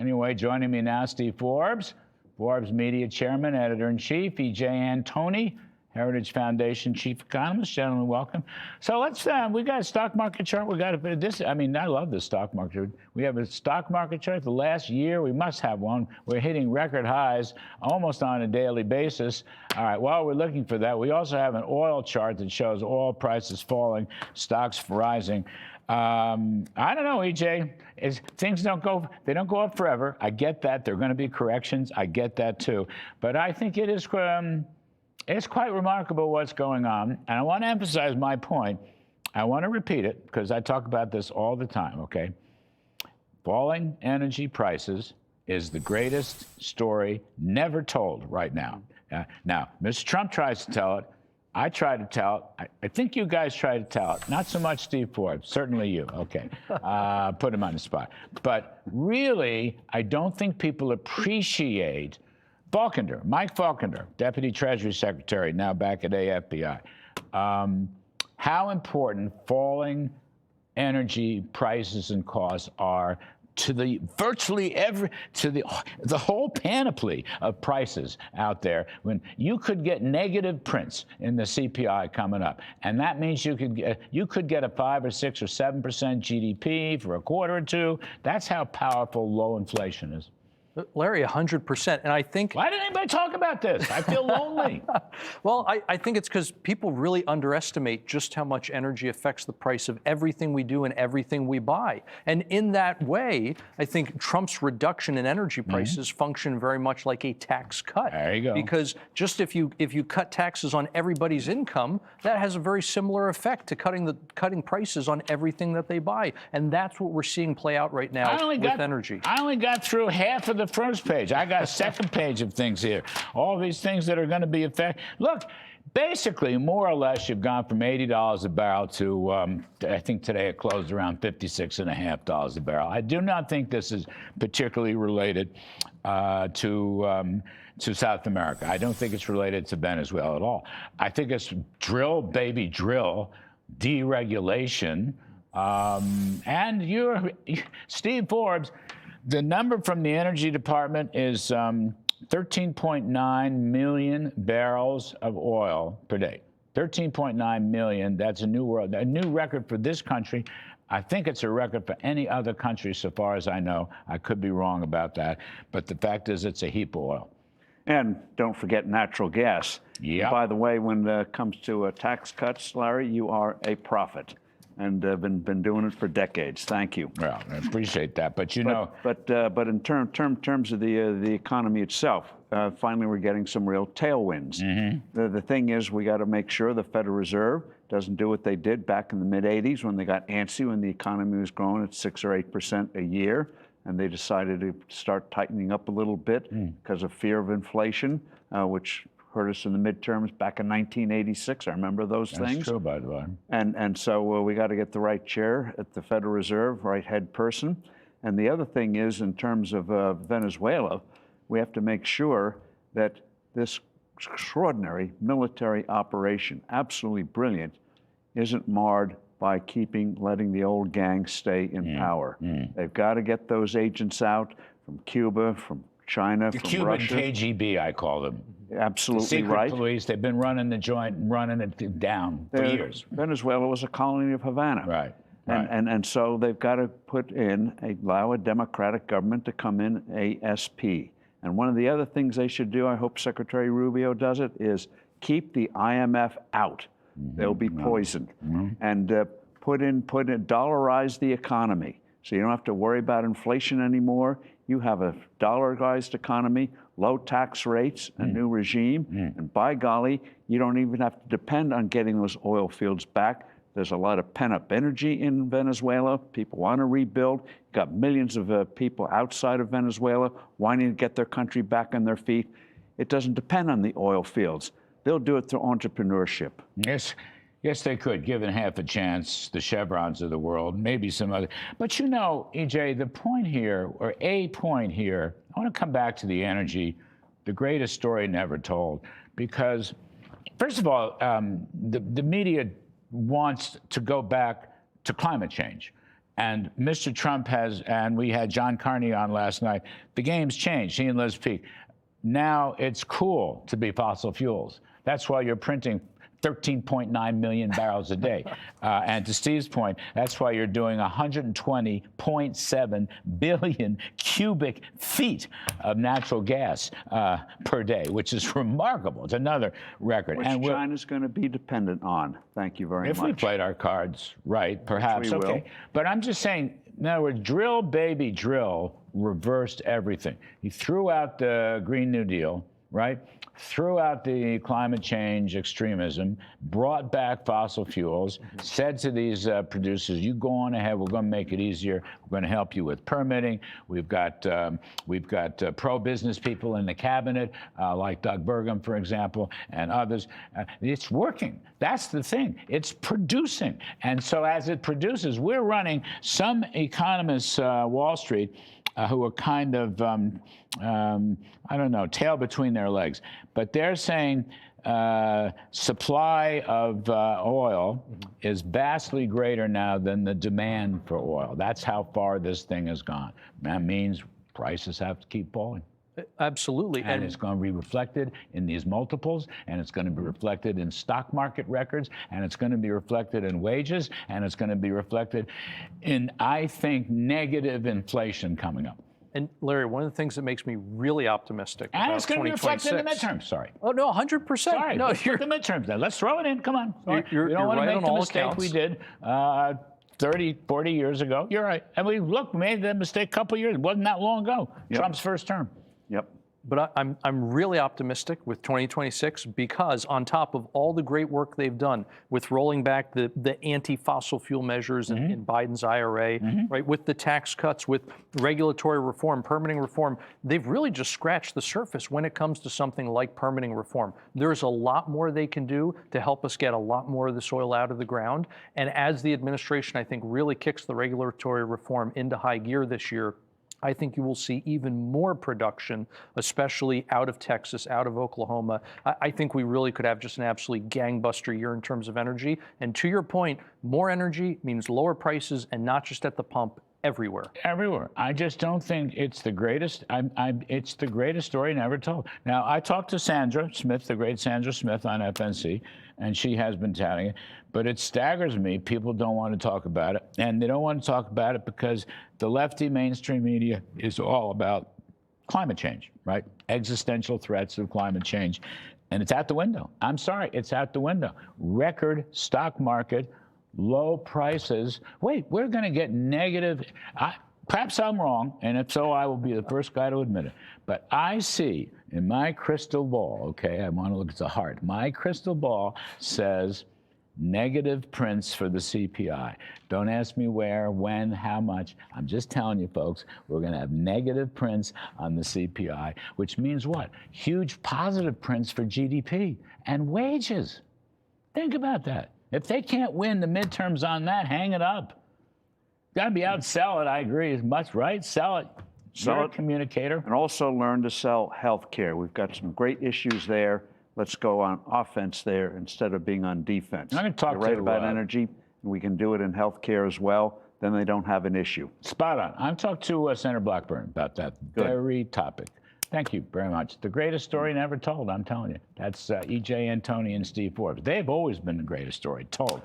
Anyway, joining me now, Steve Forbes, Forbes Media Chairman, Editor-in-Chief, E.J. Antoni, Heritage Foundation Chief Economist. Gentlemen, welcome. So let's, we got a stock market chart. We got this. I mean, I love the stock market. We have a stock market chart. The last year, we must have one. We're hitting record highs almost on a daily basis. All right, while we're looking for that, we also have an oil chart that shows oil prices falling, stocks rising. I don't know, EJ. Things don't go up forever. I get that. There are going to be corrections. I get that too. But I think it is it's quite remarkable what's going on. And I want to emphasize my point. I want to repeat it because I talk about this all the time, okay? Falling energy prices is the greatest story never told right now. Now, Mr. Trump tries to tell it. I try to tell it. I think you guys try to tell it. Not so much Steve Forbes, certainly you. Okay, put him on the spot. But really, I don't think people appreciate Mike Falconer, Deputy Treasury Secretary, now back at AFPI, how important falling energy prices and costs are to the the whole panoply of prices out there, when you could get negative prints in the CPI coming up, and that means you could get a 5 or 6 or 7% GDP for a quarter or two. That's how powerful low inflation is. Larry, 100%. And I think... Why didn't anybody talk about this? I feel lonely. Well, I think it's because people really underestimate just how much energy affects the price of everything we do and everything we buy. And in that way, I think Trump's reduction in energy prices function very much like a tax cut. There you go. Because just if you cut taxes on everybody's income, that has a very similar effect to cutting prices on everything that they buy. And that's what we're seeing play out right now with energy. I only got through half of the first page. I got a second page of things here. All these things that are going to be affected. Look, basically, more or less, you've gone from $80 a barrel to, I think today it closed around $56.50 a barrel. I do not think this is particularly related to South America. I don't think it's related to Venezuela at all. I think it's drill, baby, drill, deregulation, and Steve Forbes. The number from the Energy Department is 13.9 million barrels of oil per day. 13.9 million. That's a new record for this country. I think it's a record for any other country, so far as I know. I could be wrong about that, but the fact is, it's a heap of oil. And don't forget natural gas. Yeah. By the way, when it comes to tax cuts, Larry, you are a prophet. And been doing it for decades. Thank you. Well, I appreciate that, but but in terms of the economy itself, finally we're getting some real tailwinds. The thing is, we got to make sure the Federal Reserve doesn't do what they did back in the mid '80s when they got antsy when the economy was growing at 6 or 8% a year, and they decided to start tightening up a little bit because of fear of inflation, which hurt us in the midterms back in 1986. I remember those things. That's true, by the way. And so we got to get the right chair at the Federal Reserve, right head person. And the other thing is, in terms of Venezuela, we have to make sure that this extraordinary military operation, absolutely brilliant, isn't marred by letting the old gang stay in power. They've got to get those agents out from Cuba, from China, from Russia. The Cuban KGB, I call them. Absolutely Secret right. police. They've been running the joint, running it down for years. Venezuela was a colony of Havana. Right. And so they've got to allow a democratic government to come in ASP. And one of the other things they should do, I hope Secretary Rubio does it, is keep the IMF out. They'll be poisoned. And dollarize the economy. So you don't have to worry about inflation anymore. You have a dollarized economy, low tax rates, a new regime, and by golly, you don't even have to depend on getting those oil fields back. There's a lot of pent-up energy in Venezuela. People want to rebuild. You've got millions of people outside of Venezuela wanting to get their country back on their feet. It doesn't depend on the oil fields. They'll do it through entrepreneurship. Yes, they could, given half a chance, the Chevrons of the world, maybe some other. But EJ, the point here, or a point here, I want to come back to the energy, the greatest story never told. Because, first of all, the media wants to go back to climate change. And Mr. Trump has, and we had John Carney on last night, the game's changed, he and Liz Peek. Now it's cool to be fossil fuels. That's why you're printing 13.9 million barrels a day. And to Steve's point, that's why you're doing 120.7 billion cubic feet of natural gas per day, which is remarkable. It's another record. Which China's going to be dependent on. Thank you very much. If we played our cards right, perhaps. We will. Okay. But I'm just saying, in other words, drill, baby, drill reversed everything. He threw out the Green New Deal, right? Threw out the climate change extremism, brought back fossil fuels, said to these producers, you go on ahead, we're going to make it easier, we're going to help you with permitting. We've got pro-business people in the cabinet, like Doug Burgum, for example, and others. It's working. That's the thing. It's producing. And so as it produces, we're running some economists, Wall Street, who are kind of, I don't know, tail between their legs. But they're saying supply of oil is vastly greater now than the demand for oil. That's how far this thing has gone. That means prices have to keep falling. Absolutely. And it's going to be reflected in these multiples, and it's going to be reflected in stock market records, and it's going to be reflected in wages, and it's going to be reflected in, I think, negative inflation coming up. And Larry, one of the things that makes me really optimistic And about it's going to be reflected in the 2026 midterms. Sorry. Oh, no, 100%. Sorry. No, Let's put the midterms then. Let's throw it in. Come on. Sorry. You're we don't want to right make on the all mistake accounts. we did 30, 40 years ago. You're right. And we made that mistake a couple of years. It wasn't that long ago. Yep. Trump's first term. Yep. But I'm really optimistic with 2026 because on top of all the great work they've done with rolling back the anti-fossil fuel measures in Biden's IRA, right, with the tax cuts, with regulatory reform, permitting reform, they've really just scratched the surface when it comes to something like permitting reform. There's a lot more they can do to help us get a lot more of the soil out of the ground. And as the administration, I think, really kicks the regulatory reform into high gear this year, I think you will see even more production, especially out of Texas, out of Oklahoma. I think we really could have just an absolutely gangbuster year in terms of energy. And to your point, more energy means lower prices, and not just at the pump, everywhere. Everywhere. I just don't think it's the greatest. It's the greatest story never told. Now, I talked to Sandra Smith, the great Sandra Smith on FNC, and she has been touting it. But it staggers me. People don't want to talk about it. And they don't want to talk about it because the lefty mainstream media is all about climate change, right? Existential threats of climate change. And it's out the window. I'm sorry, it's out the window. Record stock market, low prices. Wait, we're going to get negative. Perhaps I'm wrong, and if so, I will be the first guy to admit it. But I see in my crystal ball, okay, I want to look at the heart. My crystal ball says negative prints for the CPI. Don't ask me where, when, how much. I'm just telling you, folks, we're going to have negative prints on the CPI, which means what? Huge positive prints for GDP and wages. Think about that. If they can't win the midterms on that, hang it up. Got to be out, sell it. I agree as much, right? Sell it. Sell You're it. a communicator. And also learn to sell health care. We've got some great issues there. Let's go on offense there instead of being on defense. I'm gonna talk You're right to, about energy, and we can do it in health care as well. Then they don't have an issue. Spot on. I've talked to Senator Blackburn about that very topic. Thank you very much. The greatest story never told, I'm telling you. That's E.J. Antoni and Steve Forbes. They've always been the greatest story told.